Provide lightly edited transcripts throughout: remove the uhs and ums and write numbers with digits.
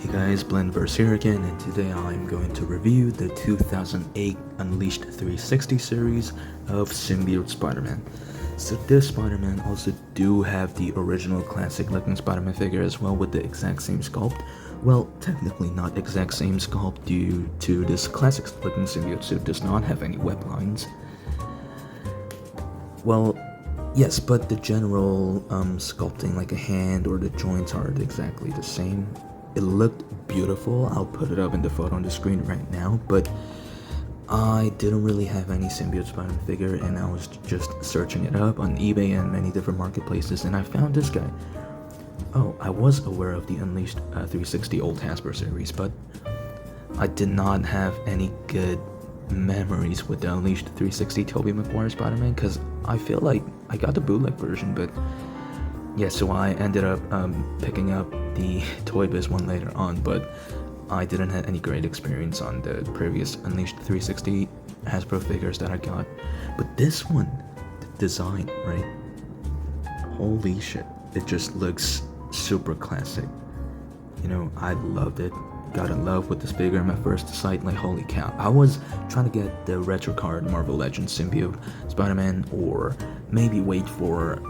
Hey guys, Blendverse here again, and today I'm going to review the 2008 Unleashed 360 series of Symbiote Spider-Man. So this Spider-Man also do have the original classic looking Spider-Man figure as well with the exact same sculpt. Well, technically not exact same sculpt due to this classic looking symbiote suit does not have any web lines. Well, yes, but the general sculpting like a hand or the joints are exactly the same. It looked beautiful. I'll put it up in the photo on the screen right now, but I didn't really have any Symbiote Spider-Man figure, and I was just searching it up on eBay and many different marketplaces, and I found this guy. Oh, I was aware of the Unleashed 360 old Hasbro series, but I did not have any good memories with the Unleashed 360 Tobey Maguire Spider-Man, because I feel like I got the bootleg version, but yeah, so I ended up picking up the Toy Biz one later on, but I didn't have any great experience on the previous Unleashed 360 Hasbro figures that I got. But this one, the design, right? Holy shit, it just looks super classic. You know, I loved it. Got in love with this figure in my first sight, like holy cow. I was trying to get the retro card Marvel Legends Symbiote Spider-Man, or maybe wait for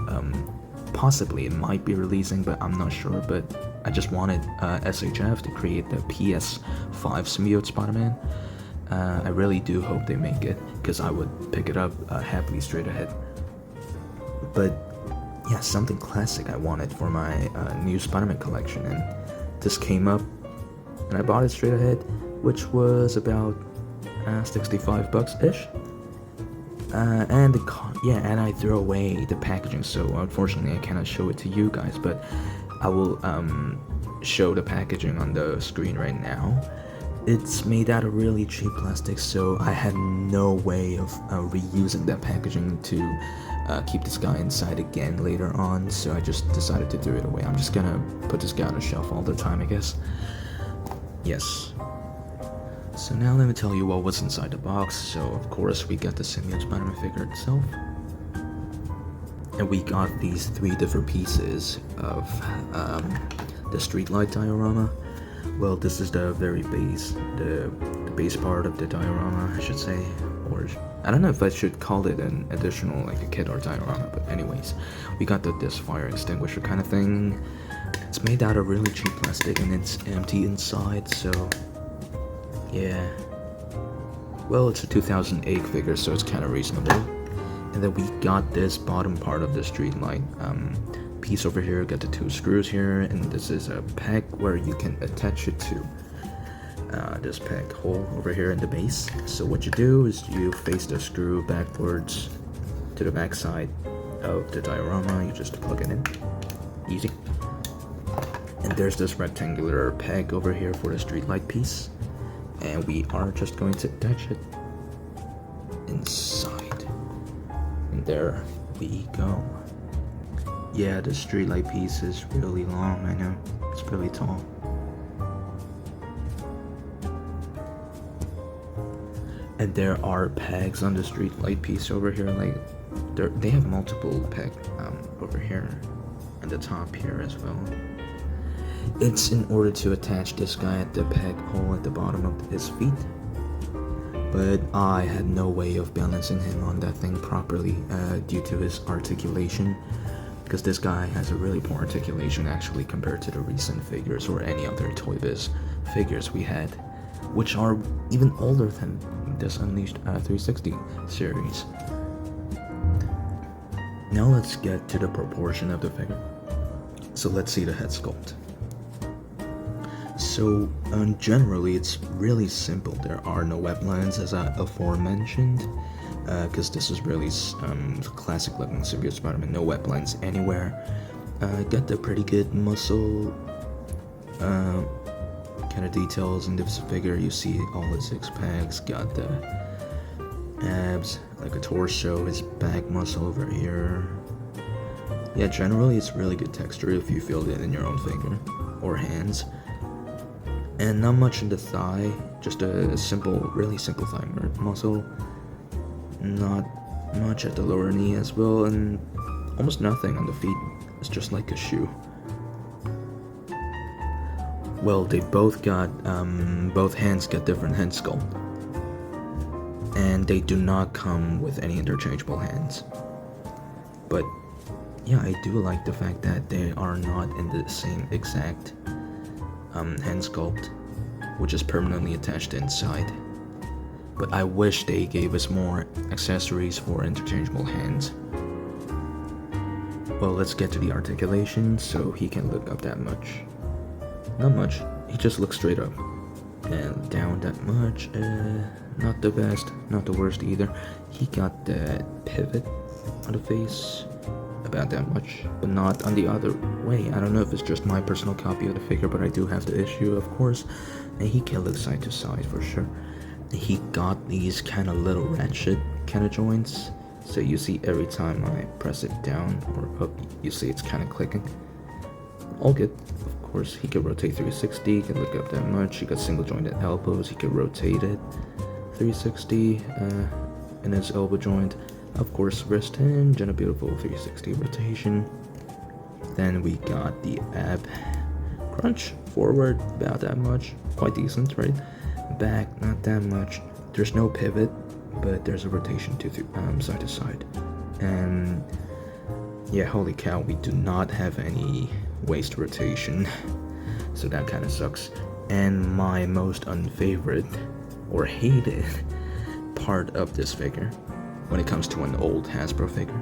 possibly it might be releasing, but I'm not sure. But I just wanted SHF to create the PS5 Symbiote Spider-Man. I really do hope they make it, because I would pick it up happily straight ahead. But yeah, something classic I wanted for my new Spider-Man collection, and this came up, and I bought it straight ahead, which was about 65 bucks ish. And I threw away the packaging, so unfortunately I cannot show it to you guys, but I will show the packaging on the screen right now. It's made out of really cheap plastic, so I had no way of reusing that packaging to keep this guy inside again later on, so I just decided to throw it away. I'm just gonna put this guy on a shelf all the time, I guess. Yes. So now let me tell you what was inside the box. So of course we got the Symbiote Spider-Man figure itself, and we got these 3 different pieces of the streetlight diorama. Well, this is the very base, the base part of the diorama, I should say, or I don't know if I should call it an additional like a kit or diorama, but anyways, we got this fire extinguisher kind of thing. It's made out of really cheap plastic and it's empty inside, so yeah. Well, it's a 2008 figure, so it's kind of reasonable. And then we got this bottom part of the streetlight piece over here. Got the 2 screws here, and this is a peg where you can attach it to this peg hole over here in the base. So what you do is you face the screw backwards to the back side of the diorama. You just plug it in. Easy. And there's this rectangular peg over here for the streetlight piece. And we are just going to attach it inside. And there we go. Yeah, the streetlight piece is really long, I know. It's really tall. And there are pegs on the streetlight piece over here. Like, they have multiple pegs over here and the top here as well. It's in order to attach this guy at the peg hole at the bottom of his feet, but I had no way of balancing him on that thing properly due to his articulation, because this guy has a really poor articulation actually compared to the recent figures or any other Toy Biz figures we had, which are even older than this Unleashed 360 series. Now let's get to the proportion of the figure. So let's see the head sculpt. So generally it's really simple. There are no web lines as I aforementioned, because this is really classic looking Symbiote Spider-Man. No web lines anywhere. Got the pretty good muscle kind of details in this figure. You see all the 6 packs. Got the abs, like a torso, his back muscle over here. Yeah, generally it's really good texture if you feel it in your own finger or hands. And not much in the thigh, just a simple, really simple thigh muscle. Not much at the lower knee as well, and almost nothing on the feet. It's just like a shoe. Well, they both got, both hands get different hand sculpt. And they do not come with any interchangeable hands. But yeah, I do like the fact that they are not in the same exact hand sculpt, which is permanently attached inside. But I wish they gave us more accessories for interchangeable hands. Well, let's get to the articulation so he can look up that much. Not much, he just looks straight up. And down that much, not the best, not the worst either. He got that pivot on the face, about that much, but not on the other way. I don't know if it's just my personal copy of the figure, but I do have the issue, of course. And he can look side to side for sure. He got these kind of little ratchet kind of joints, so you see every time I press it down or up, you see it's kind of clicking. All good. Of course, he could rotate 360, he can look up that much. He got single jointed elbows, he could rotate it 360 in his elbow joint. Of course, wrist hinge and a beautiful 360 rotation. Then we got the ab crunch forward, about that much, quite decent, right? Back, not that much. There's no pivot, but there's a rotation to side to side. And yeah, holy cow, we do not have any waist rotation, so that kind of sucks. And my most unfavorite or hated part of this figure, when it comes to an old Hasbro figure,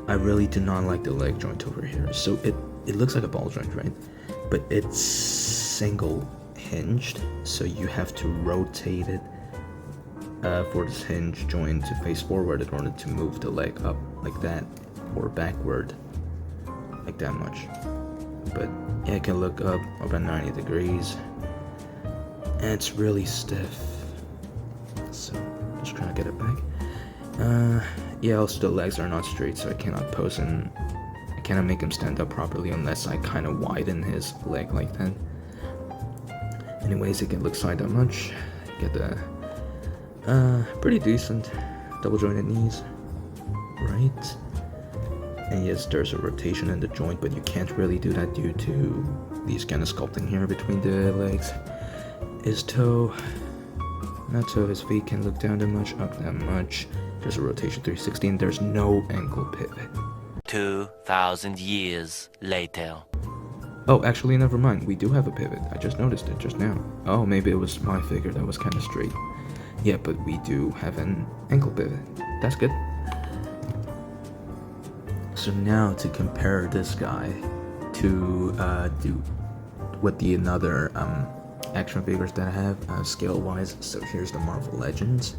I really do not like the leg joint over here. So it looks like a ball joint, right? But it's single hinged, so you have to rotate it for this hinge joint to face forward in order to move the leg up like that, or backward like that much. But yeah, it can look up about 90 degrees, and it's really stiff, so just trying to get it back. Yeah, also the legs are not straight, so I cannot pose him, I cannot make him stand up properly unless I kind of widen his leg like that. Anyways, it can look side that much. Get the pretty decent double jointed knees, right? And yes, there's a rotation in the joint, but you can't really do that due to these kind of sculpting here between the legs. His toe, not so his feet can look down that much, up that much. There's a rotation 360, and there's no ankle pivot. 2,000 years later. Oh, actually, never mind. We do have a pivot. I just noticed it just now. Oh, maybe it was my figure that was kind of straight. Yeah, but we do have an ankle pivot. That's good. So now to compare this guy to with the another action figures that I have scale-wise. So here's the Marvel Legends,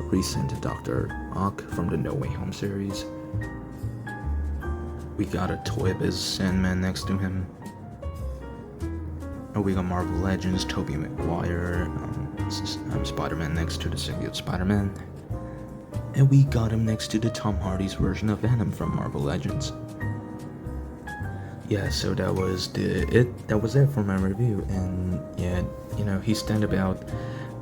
recent Dr. Ock from the No Way Home series. We got a Toy Biz Sandman next to him. Oh, we got Marvel Legends, Tobey Maguire, Spider-Man next to the Symbiote Spiderman. And we got him next to the Tom Hardy's version of Venom from Marvel Legends. Yeah, so that was it for my review. And yeah, you know, he stand about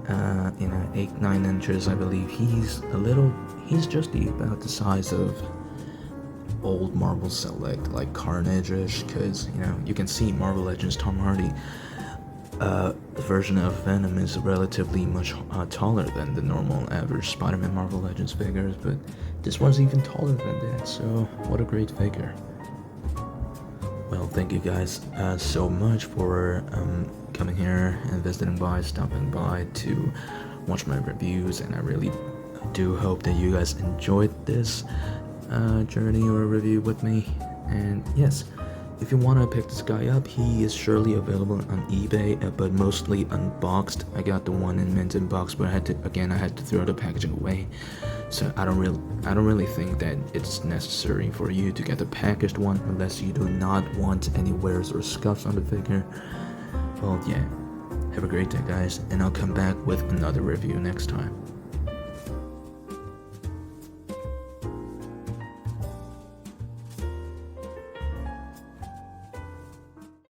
8-9 inches, I believe. He's just about the size of old Marvel Select, like Carnage-ish, because you know, you can see Marvel Legends Tom Hardy the version of Venom is relatively much taller than the normal average Spider-Man Marvel Legends figures, but this one's even taller than that, so what a great figure. Well, thank you guys so much for coming here and stopping by to watch my reviews, and I really do hope that you guys enjoyed this journey or review with me. And yes, if you want to pick this guy up, he is surely available on eBay, but mostly unboxed. I got the one in mint in box, but I had to throw the packaging away. So I don't really think that it's necessary for you to get the packaged one unless you do not want any wears or scuffs on the figure. Well, yeah. Have a great day, guys, and I'll come back with another review next time.